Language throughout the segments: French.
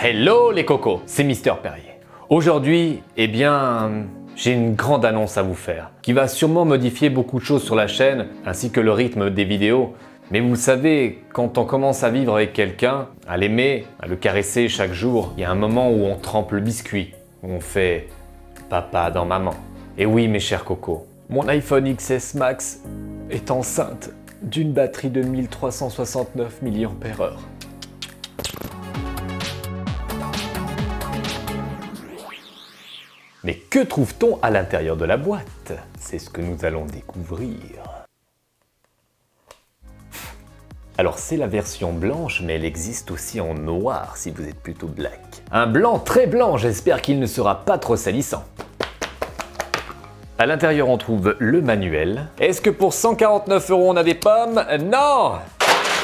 Hello les cocos, c'est Mister Perrier. Aujourd'hui, j'ai une grande annonce à vous faire, qui va sûrement modifier beaucoup de choses sur la chaîne, ainsi que le rythme des vidéos. Mais vous le savez, quand on commence à vivre avec quelqu'un, à l'aimer, à le caresser chaque jour, il y a un moment où on trempe le biscuit, où on fait papa dans maman. Et oui mes chers cocos, mon iPhone XS Max est enceinte d'une batterie de 1369 mAh. Mais que trouve-t-on à l'intérieur de la boîte? C'est ce que nous allons découvrir. Alors c'est la version blanche, mais elle existe aussi en noir si vous êtes plutôt black. Un blanc très blanc, j'espère qu'il ne sera pas trop salissant. À l'intérieur on trouve le manuel. Est-ce que pour 149 € on a des pommes? Non!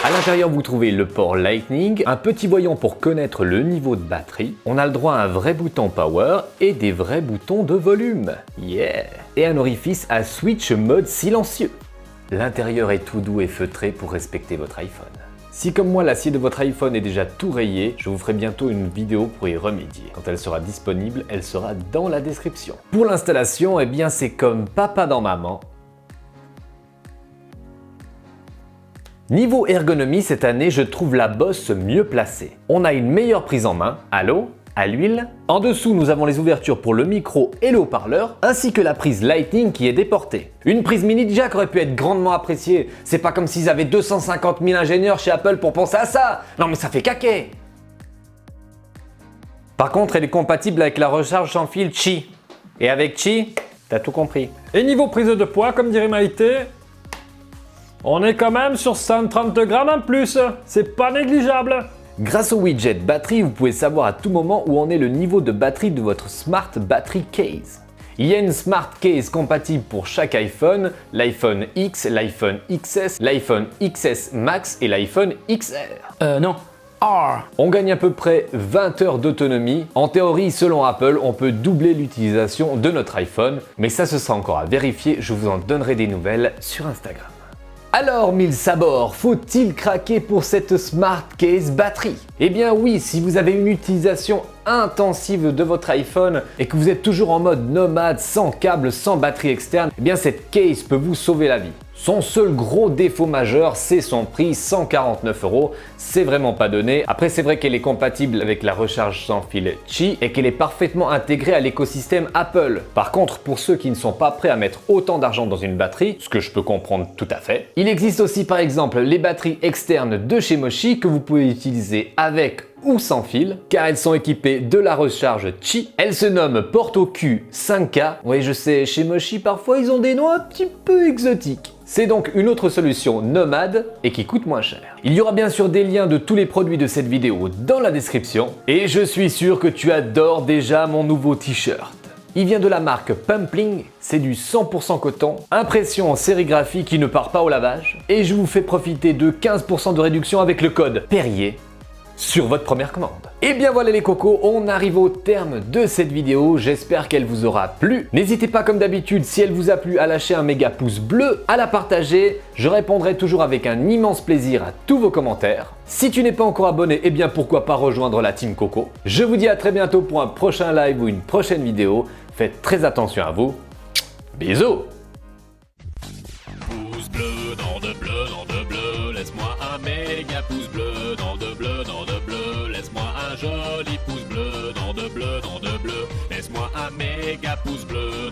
À l'intérieur, vous trouvez le port Lightning, un petit voyant pour connaître le niveau de batterie. On a le droit à un vrai bouton Power et des vrais boutons de volume. Yeah! Et un orifice à switch mode silencieux. L'intérieur est tout doux et feutré pour respecter votre iPhone. Si comme moi l'acier de votre iPhone est déjà tout rayé, je vous ferai bientôt une vidéo pour y remédier. Quand elle sera disponible, elle sera dans la description. Pour l'installation, c'est comme papa dans maman. Niveau ergonomie, cette année, je trouve la Boss mieux placée. On a une meilleure prise en main, à l'eau, à l'huile. En dessous, nous avons les ouvertures pour le micro et le haut-parleur, ainsi que la prise Lightning qui est déportée. Une prise mini jack aurait pu être grandement appréciée. C'est pas comme s'ils avaient 250 000 ingénieurs chez Apple pour penser à ça. Non mais ça fait caquer. Par contre, elle est compatible avec la recharge sans fil Qi. Et avec Qi, t'as tout compris. Et niveau prise de poids, comme dirait Maïté, on est quand même sur 130 grammes en plus, c'est pas négligeable. Grâce au widget batterie, vous pouvez savoir à tout moment où en est le niveau de batterie de votre Smart Battery Case. Il y a une Smart Case compatible pour chaque iPhone, l'iPhone X, l'iPhone XS, l'iPhone XS Max et l'iPhone XR. Non. R. On gagne à peu près 20 heures d'autonomie. En théorie, selon Apple, on peut doubler l'utilisation de notre iPhone, mais ça ce sera encore à vérifier, je vous en donnerai des nouvelles sur Instagram. Alors, mille sabords, faut-il craquer pour cette Smart Case batterie? Eh bien oui, si vous avez une utilisation intensive de votre iPhone et que vous êtes toujours en mode nomade, sans câble, sans batterie externe, eh bien cette case peut vous sauver la vie. Son seul gros défaut majeur, c'est son prix, 149 €. C'est vraiment pas donné. Après, c'est vrai qu'elle est compatible avec la recharge sans fil Qi et qu'elle est parfaitement intégrée à l'écosystème Apple. Par contre, pour ceux qui ne sont pas prêts à mettre autant d'argent dans une batterie, ce que je peux comprendre tout à fait, il existe aussi par exemple les batteries externes de chez Moshi que vous pouvez utiliser avec ou sans fil, car elles sont équipées de la recharge Qi. Elles se nomment Porto Q 5K. Oui, je sais, chez Moshi, parfois ils ont des noms un petit peu exotiques. C'est donc une autre solution nomade et qui coûte moins cher. Il y aura bien sûr des liens de tous les produits de cette vidéo dans la description. Et je suis sûr que tu adores déjà mon nouveau t-shirt. Il vient de la marque Pumpling, c'est du 100% coton, impression en sérigraphie qui ne part pas au lavage. Et je vous fais profiter de 15% de réduction avec le code Perrier sur votre première commande. Et bien voilà les cocos, on arrive au terme de cette vidéo, j'espère qu'elle vous aura plu. N'hésitez pas comme d'habitude, si elle vous a plu, à lâcher un méga pouce bleu, à la partager, je répondrai toujours avec un immense plaisir à tous vos commentaires. Si tu n'es pas encore abonné, eh bien pourquoi pas rejoindre la team Coco. Je vous dis à très bientôt pour un prochain live ou une prochaine vidéo, faites très attention à vous, bisous. Pouce bleu, dans de bleu, dans de bleu, laisse-moi un méga pouce bleu, dans de bleu, dans de bleu, laisse-moi un joli pouce bleu, dans de bleu, laisse-moi un méga pouce bleu.